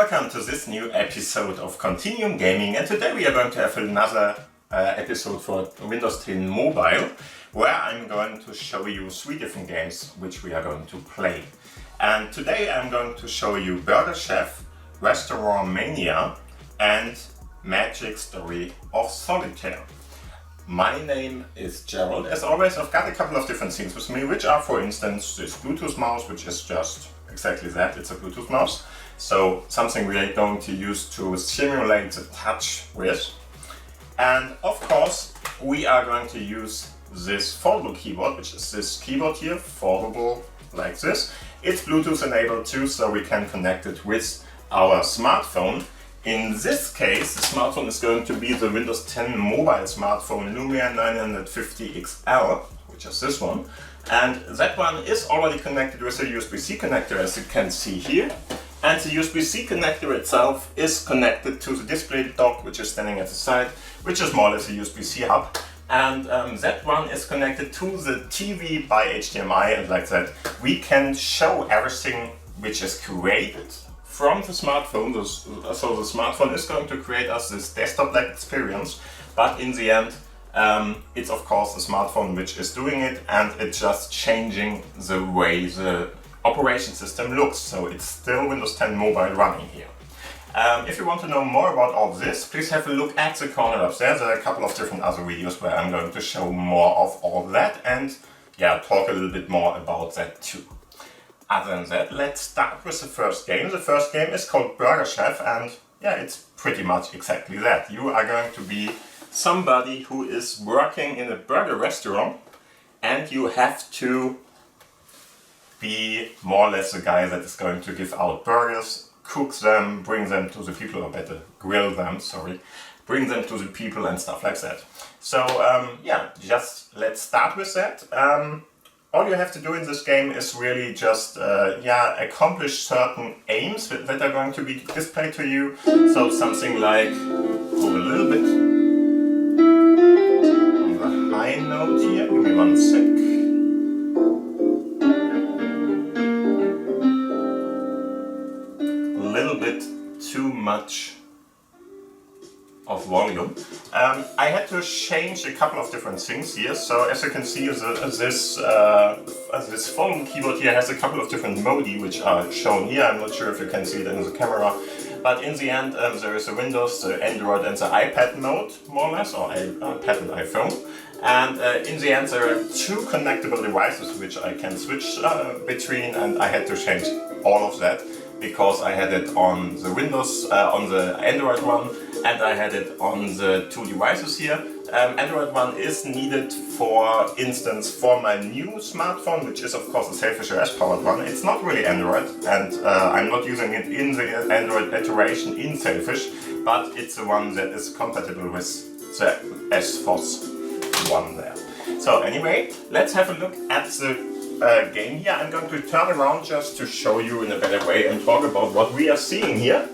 welcome to this new episode of Continuum Gaming, and today we are going to have another episode for Windows 10 Mobile, where I'm going to show you 3 different games which we are going to play. And today I'm going to show you Burger Chef, Restaurant Mania and Magic Story of Solitaire. My name is Gerald. As always, I've got a couple of different things with me, which are, for instance, this Bluetooth mouse, which is just exactly that, it's a Bluetooth mouse. So something we are going to use to simulate the touch with. And of course, we are going to use this foldable keyboard, which is this keyboard here, foldable like this. It's Bluetooth enabled too, so we can connect it with our smartphone. In this case, the smartphone is going to be the Windows 10 mobile smartphone Lumia 950 XL, which is this one. And that one is already connected with a USB-C connector, as you can see here. And the USB-C connector itself is connected to the display dock, which is standing at the side, which is more or less a USB-C hub. And that one is connected to the TV by HDMI, and like that we can show everything which is created from the smartphone. So the smartphone is going to create us this desktop-like experience, but in the end it's of course the smartphone which is doing it, and it's just changing the way the operation system looks. So it's still Windows 10 Mobile running here. If you want to know more about all this, please have a look at the corner upstairs. There are a couple of different other videos where I'm going to show more of all that and talk a little bit more about that too. Other than that, let's start with the first game. The first game is called Burger Chef, and it's pretty much exactly that. You are going to be somebody who is working in a burger restaurant, and you have to be more or less the guy that is going to give out burgers, cook them, bring them to the people, or better, grill them, bring them to the people and stuff like that. So just let's start with that. All you have to do in this game is really just accomplish certain aims that are going to be displayed to you. So something like a little bit on the high note here. Give me one sec. A little bit too much of volume. I had to change a couple of different things here. So as you can see, this phone keyboard here has a couple of different modi which are shown here. I'm not sure if you can see it in the camera, but in the end there is a Windows, the Android and the iPad mode, more or less, or iPad and iPhone. And in the end there are 2 connectable devices which I can switch between, and I had to change all of that because I had it on the Windows, on the Android one, and I had it on the 2 devices here. Android one is needed, for instance, for my new smartphone, which is of course a Selfish OS powered one. It's not really Android, and I'm not using it in the Android iteration in Selfish, but it's the one that is compatible with the SFOS one there. So anyway, let's have a look at the game here. I'm going to turn around just to show you in a better way and talk about what we are seeing here.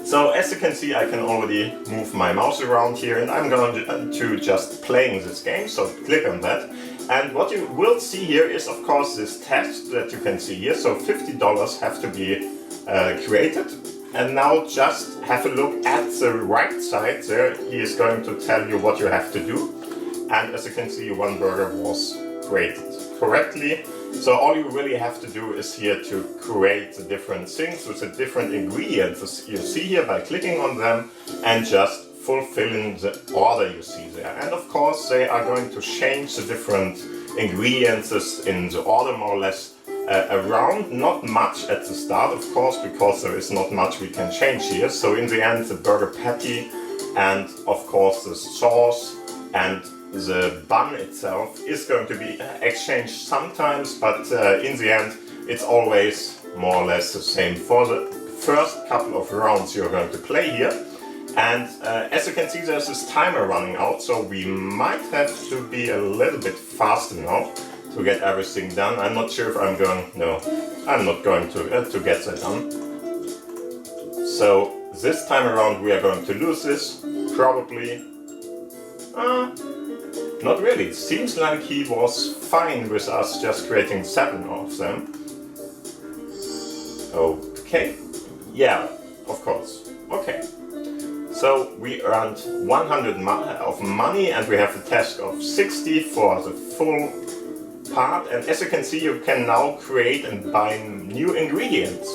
So as you can see, I can already move my mouse around here, and I'm going to just playing this game, so click on that. And what you will see here is of course this test that you can see here. So $50 have to be created. And now just have a look at the right side there. He is going to tell you what you have to do. And as you can see, 1 burger was created correctly. So all you really have to do is here to create the different things with the different ingredients you see here by clicking on them and just fulfilling the order you see there. And of course they are going to change the different ingredients in the order more or less around. Not much at the start of course, because there is not much we can change here. So in the end the burger patty and of course the sauce and the bun itself is going to be exchanged sometimes, but in the end it's always more or less the same for the first couple of rounds you're going to play here. And as you can see, there's this timer running out, so we might have to be a little bit faster now to get everything done. I'm not sure if I'm not going to get that done. So this time around we are going to lose this, probably. Not really. It seems like he was fine with us just creating 7 of them. Okay, Yeah, of course. Okay. So we earned 100 of money and we have a task of 60 for the full part. And as you can see, you can now create and buy new ingredients.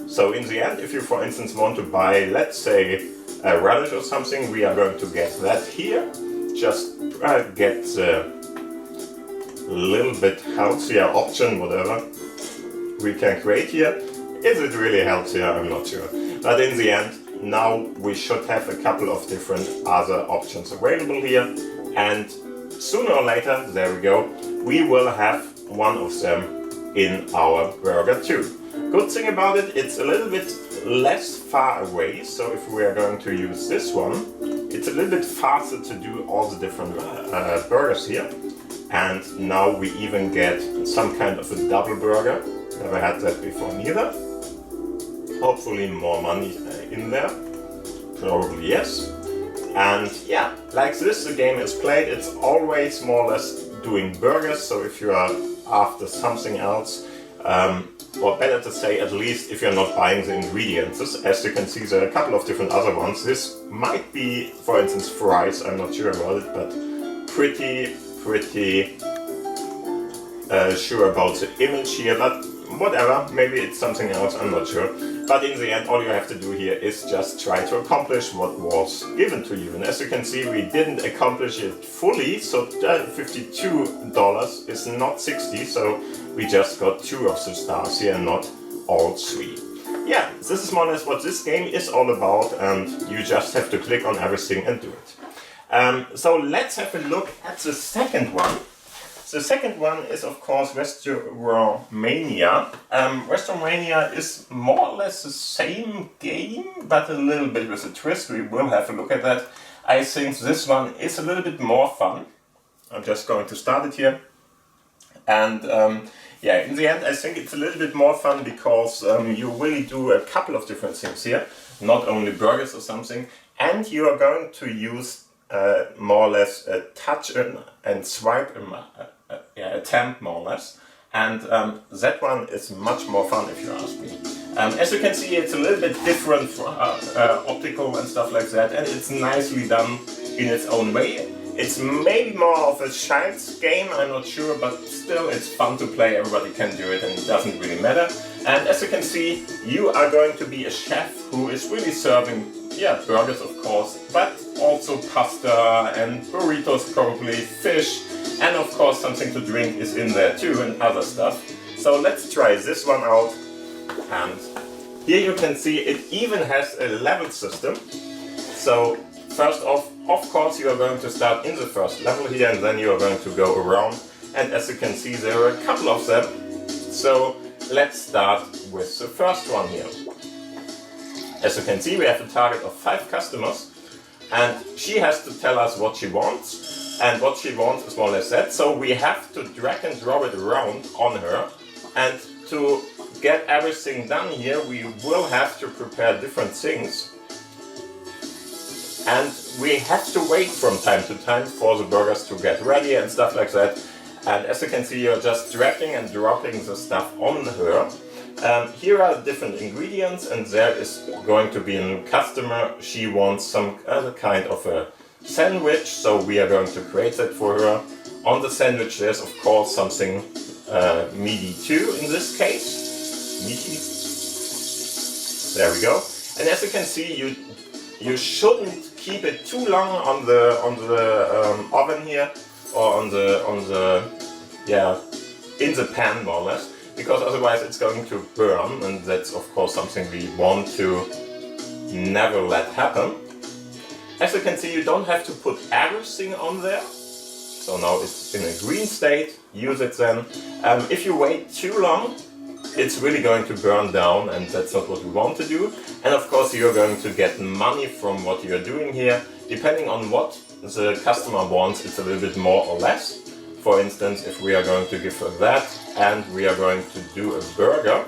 So in the end, if you for instance want to buy, let's say, a relish or something, we are going to get that here. Just get a little bit healthier option, whatever we can create here. Is it really healthier? I'm not sure. But in the end, now we should have a couple of different other options available here. And sooner or later, there we go, we will have one of them in our burger too. Good thing about it, it's a little bit less far away. So if we are going to use this one, it's a little bit faster to do all the different burgers here. And now we even get some kind of a double burger. Never had that before neither. Hopefully more money in there. Probably yes. And yeah, like this the game is played. It's always more or less doing burgers. So if you are after something else, or better to say, at least if you're not buying the ingredients, as you can see there are a couple of different other ones. This might be, for instance, fries, I'm not sure about it, but pretty sure about the image here, but whatever, maybe it's something else, I'm not sure. But in the end, all you have to do here is just try to accomplish what was given to you. And as you can see, we didn't accomplish it fully, so $52 is not 60, so we just got 2 of the stars here and not all 3. Yeah, this is more or less what this game is all about, and you just have to click on everything and do it. So let's have a look at the second one. The second one is of course Restaurant Mania. Restaurant Mania is more or less the same game, but a little bit with a twist. We will have a look at that. I think this one is a little bit more fun. I'm just going to start it here. And yeah, in the end I think it's a little bit more fun because you really do a couple of different things here. Not only burgers or something. And you are going to use more or less a touch and swipe attempt more or less, and that one is much more fun if you ask me. As you can see, it's a little bit different optical and stuff like that, and it's nicely done in its own way. It's maybe more of a child's game, I'm not sure, but still it's fun to play, everybody can do it and it doesn't really matter. And as you can see, you are going to be a chef who is really serving, yeah, burgers of course, but also pasta and burritos probably, fish, and of course something to drink is in there too and other stuff. So let's try this one out. And here you can see it even has a level system. So first off, of course you are going to start in the first level here and then you are going to go around. And as you can see there are a couple of them. So let's start with the first one here. As you can see, we have a target of 5 customers and she has to tell us what she wants. And what she wants is more or less that. So we have to drag and drop it around on her. And to get everything done here, we will have to prepare different things. And we have to wait from time to time for the burgers to get ready and stuff like that. And as you can see, you're just dragging and dropping the stuff on her. Here are different ingredients, and there is going to be a new customer. She wants some other kind of a sandwich, so we are going to create that for her. On the sandwich there's of course something meaty too, in this case. Meaty. There we go. And as you can see, you shouldn't keep it too long on the oven here, or on the yeah, in the pan more or less, because otherwise it's going to burn, and that's of course something we want to never let happen. As you can see, you don't have to put everything on there. So now it's in a green state, use it then. If you wait too long, it's really going to burn down, and that's not what we want to do. And of course you're going to get money from what you're doing here. Depending on what the customer wants, it's a little bit more or less. For instance, if we are going to give her that and we are going to do a burger,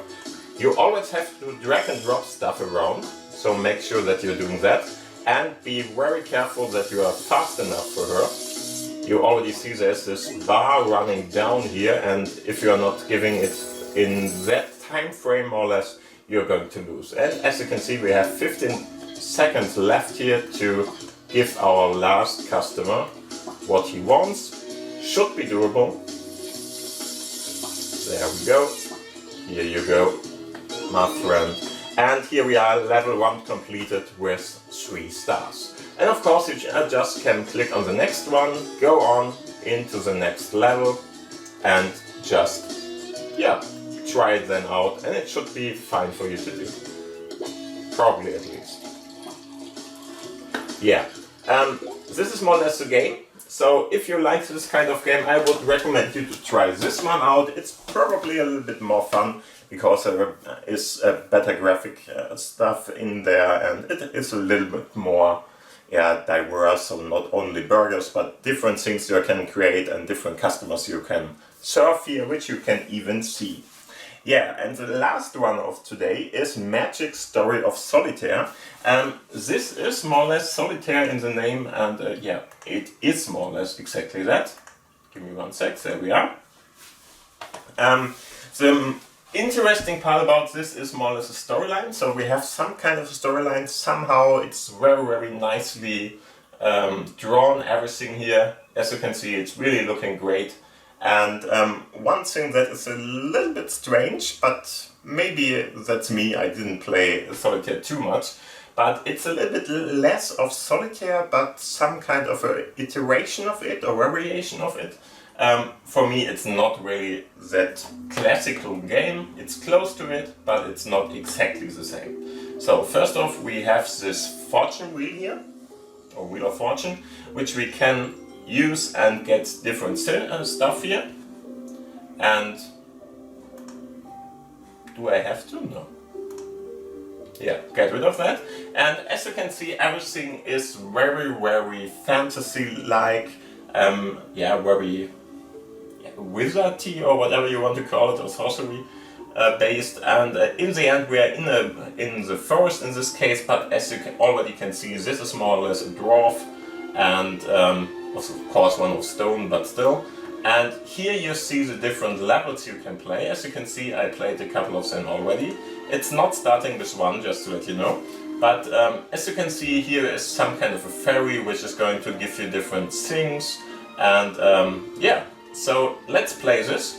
you always have to drag and drop stuff around. So make sure that you're doing that. And be very careful that you are fast enough for her. You already see there's this bar running down here, and if you are not giving it in that time frame more or less, you're going to lose. And as you can see, we have 15 seconds left here to give our last customer what he wants. Should be doable. There we go. Here you go, my friend. And here we are, level 1 completed with 3 stars. And of course, you just can click on the next one, go on into the next level, and just, yeah, try it then out, and it should be fine for you to do. Probably, at least. Yeah, this is more or less the game. So if you like this kind of game, I would recommend you to try this one out. It's probably a little bit more fun because there is better graphic stuff in there, and it is a little bit more diverse. So not only burgers, but different things you can create and different customers you can serve here, which you can even see. Yeah, and the last one of today is Magic Story of Solitaire. This is more or less Solitaire in the name, and yeah, it is more or less exactly that. Give me 1 sec, there we are. The interesting part about this is more or less a storyline. So we have some kind of a storyline. Somehow it's very, very nicely drawn, everything here. As you can see, it's really looking great. And one thing that is a little bit strange, but maybe that's me, I didn't play Solitaire too much, but it's a little bit less of Solitaire, but some kind of a iteration of it or variation of it. For me, it's not really that classical game. It's close to it, but it's not exactly the same. So first off, we have this fortune wheel here, or Wheel of Fortune, which we can use and get different stuff here. And do I have to? No. Yeah, get rid of that. And as you can see, everything is very, very fantasy-like, very wizardy or whatever you want to call it, or sorcery based. And in the end, we are in the forest in this case. But as you already can see, this is more or less a dwarf, and of course one of stone, but still. And here you see the different levels you can play. As you can see, I played a couple of them already. It's not starting with one, just to let you know. But as you can see, here is some kind of a fairy which is going to give you different things. And yeah, so let's play this.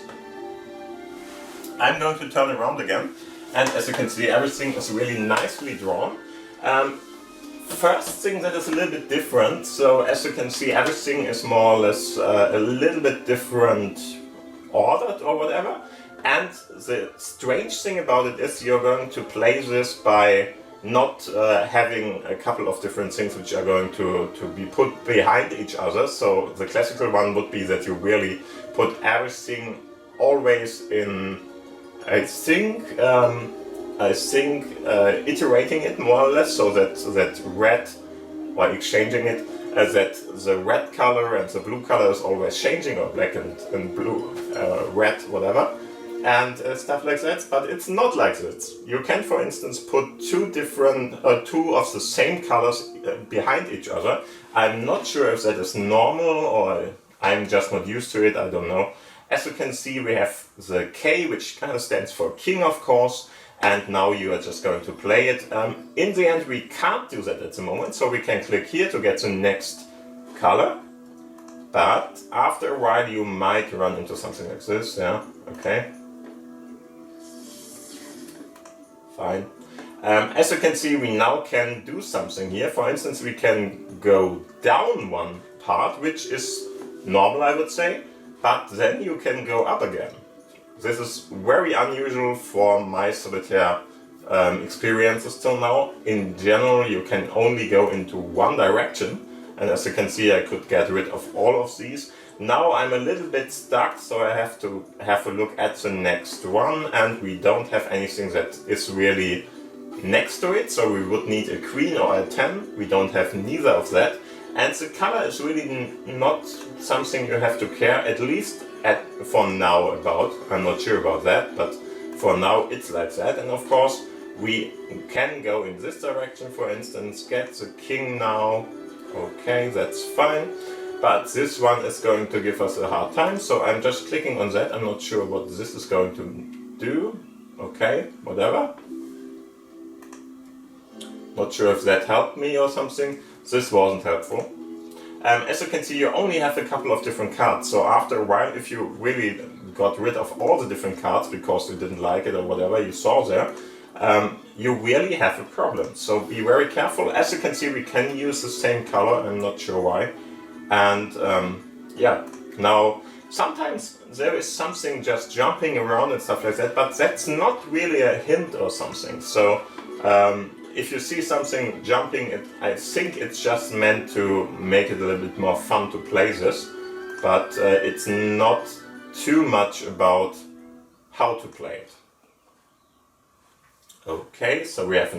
I'm going to turn around again. And as you can see, everything is really nicely drawn. First thing that is a little bit different, so as you can see, everything is more or less a little bit different ordered or whatever. And the strange thing about it is you're going to play this by not having a couple of different things which are going to be put behind each other. So the classical one would be that you really put everything always in, I think iterating it more or less, so that red, while exchanging it, that the red color and the blue color is always changing, or black and blue, red, whatever, and stuff like that. But it's not like this. You can, for instance, put two of the same colors behind each other. I'm not sure if that is normal or I'm just not used to it, I don't know. As you can see, we have the K, which kind of stands for king, of course. And now you are just going to play it. In the end, we can't do that at the moment, so we can click here to get the next color. But after a while, you might run into something like this. Yeah, okay. Fine. As you can see, we now can do something here. For instance, we can go down one part, which is normal, I would say, but then you can go up again. This is very unusual for my Solitaire experiences till now. In general, you can only go into one direction, and as you can see, I could get rid of all of these. Now I'm a little bit stuck, so I have to have a look at the next one, and we don't have anything that is really next to it, so we would need a queen or a 10. We don't have neither of that, and the color is really not something you have to care, at least for now about. I'm not sure about that, but for now it's like that. And of course we can go in this direction, for instance, get the king now. Okay, that's fine, but this one is going to give us a hard time, so I'm just clicking on that. I'm not sure what this is going to do. Okay, whatever. Not sure if that helped me or something. This wasn't helpful. As you can see, you only have a couple of different cards, so after a while, if you really got rid of all the different cards because you didn't like it or whatever you saw there, you really have a problem. So be very careful. As you can see, we can use the same color, I'm not sure why. And yeah, now sometimes there is something just jumping around and stuff like that, but that's not really a hint or something. So if you see something jumping, I think it's just meant to make it a little bit more fun to play this, but it's not too much about how to play it. Okay, so we have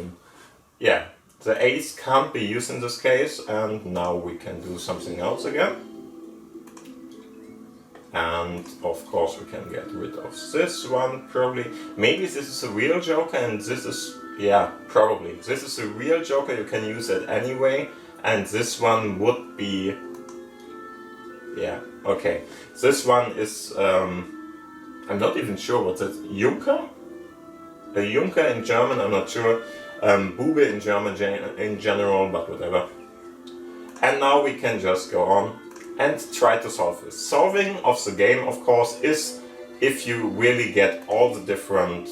the ace can't be used in this case, and now we can do something else again. And of course we can get rid of this one, probably. Maybe this is a real joker and this is, yeah, probably. This is a real joker, you can use it anyway, and this one would be, yeah, okay. This one is, I'm not even sure what's it, Junker? A Junker in German, I'm not sure. Bube in German in general, but whatever. And now we can just go on and try to solve this. Solving of the game, of course, is if you really get all the different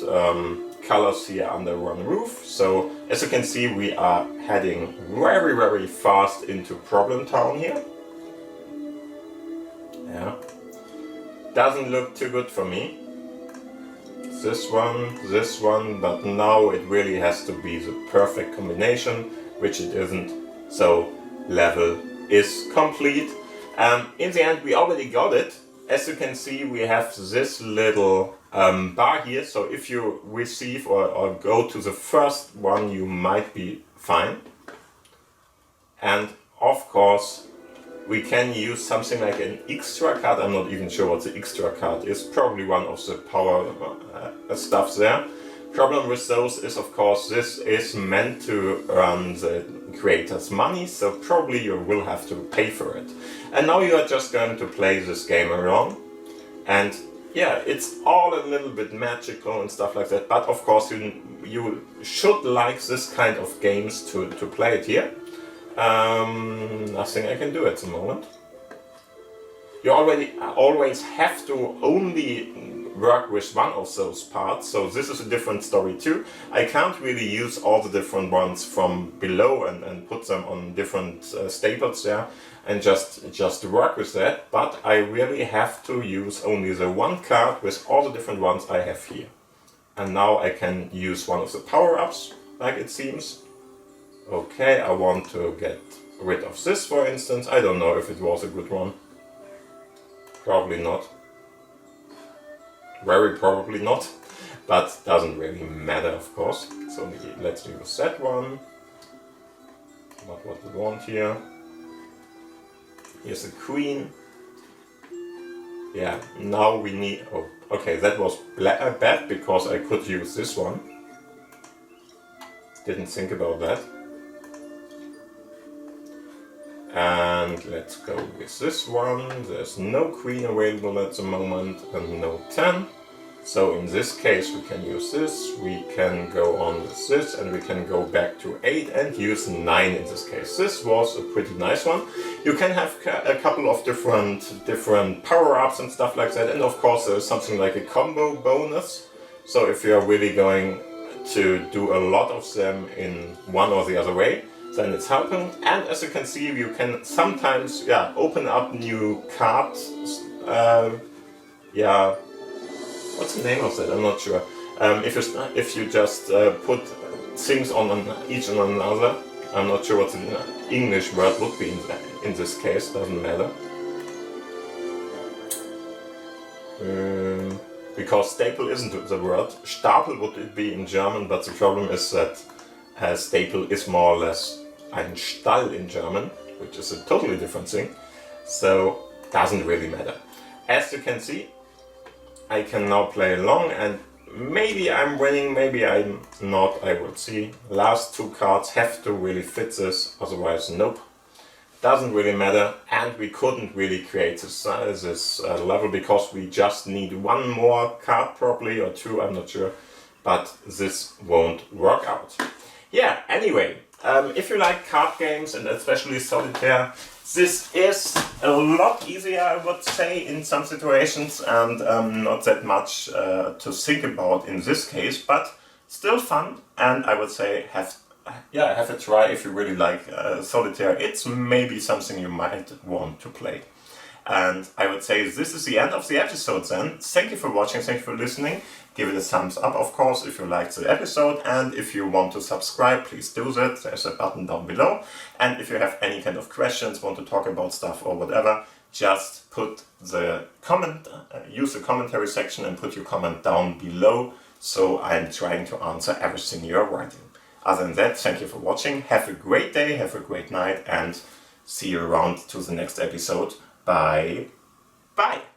colors here under one roof. So as you can see, we are heading very, very fast into Problem Town here. Yeah, doesn't look too good for me. This one, but now it really has to be the perfect combination, which it isn't. So level is complete. In the end, we already got it. As you can see, we have this little bar here. So if you receive or go to the first one, you might be fine. And of course, we can use something like an extra card. I'm not even sure what the extra card is. Probably one of the power stuff there. Problem with those is, of course, this is meant to earn the creator's money, so probably you will have to pay for it. And now you are just going to play this game around. And yeah, it's all a little bit magical and stuff like that. But of course, you should like this kind of games to play it here. Nothing I can do at the moment. You always have to only work with one of those parts, so this is a different story too. I can't really use all the different ones from below and put them on different staples there and just work with that, but I really have to use only the one card with all the different ones I have here. And now I can use one of the power-ups, like it seems. Okay, I want to get rid of this, for instance. I don't know if it was a good one. Probably not. Very probably not. But doesn't really matter, of course. So let's use that one. Not what we want here. Here's a queen. Yeah, now we need... Oh, okay, that was bad because I could use this one. Didn't think about that. And let's go with this one. There's no queen available at the moment and no 10. So in this case we can use this, we can go on with this, and we can go back to 8 and use 9 in this case. This was a pretty nice one. You can have a couple of different power-ups and stuff like that, and of course there's something like a combo bonus. So if you're really going to do a lot of them in one or the other way, then it's helping. And as you can see, you can sometimes open up new cards. What's the name of that? I'm not sure. If you just put things on each and another, I'm not sure what the English word would be in this case. Doesn't matter. Because staple isn't the word. Stapel would it be in German, but the problem is that staple is more or less ein Stall in German, which is a totally different thing. So doesn't really matter. As you can see, I can now play along, and maybe I'm winning, maybe I'm not, I will see. Last two cards have to really fit this, otherwise nope. Doesn't really matter, and we couldn't really create this level because we just need one more card probably, or two, I'm not sure, but this won't work out. Yeah, anyway, If you like card games and especially Solitaire, this is a lot easier, I would say, in some situations, and not that much to think about in this case, but still fun. And I would say have a try if you really like Solitaire. It's maybe something you might want to play. And I would say this is the end of the episode then. Thank you for watching, thank you for listening. Give it a thumbs up, of course, if you liked the episode. And if you want to subscribe, please do that. There's a button down below. And if you have any kind of questions, want to talk about stuff or whatever, just put the comment, use the commentary section and put your comment down below. So I'm trying to answer everything you're writing. Other than that, thank you for watching. Have a great day, have a great night, and see you around to the next episode. Bye. Bye.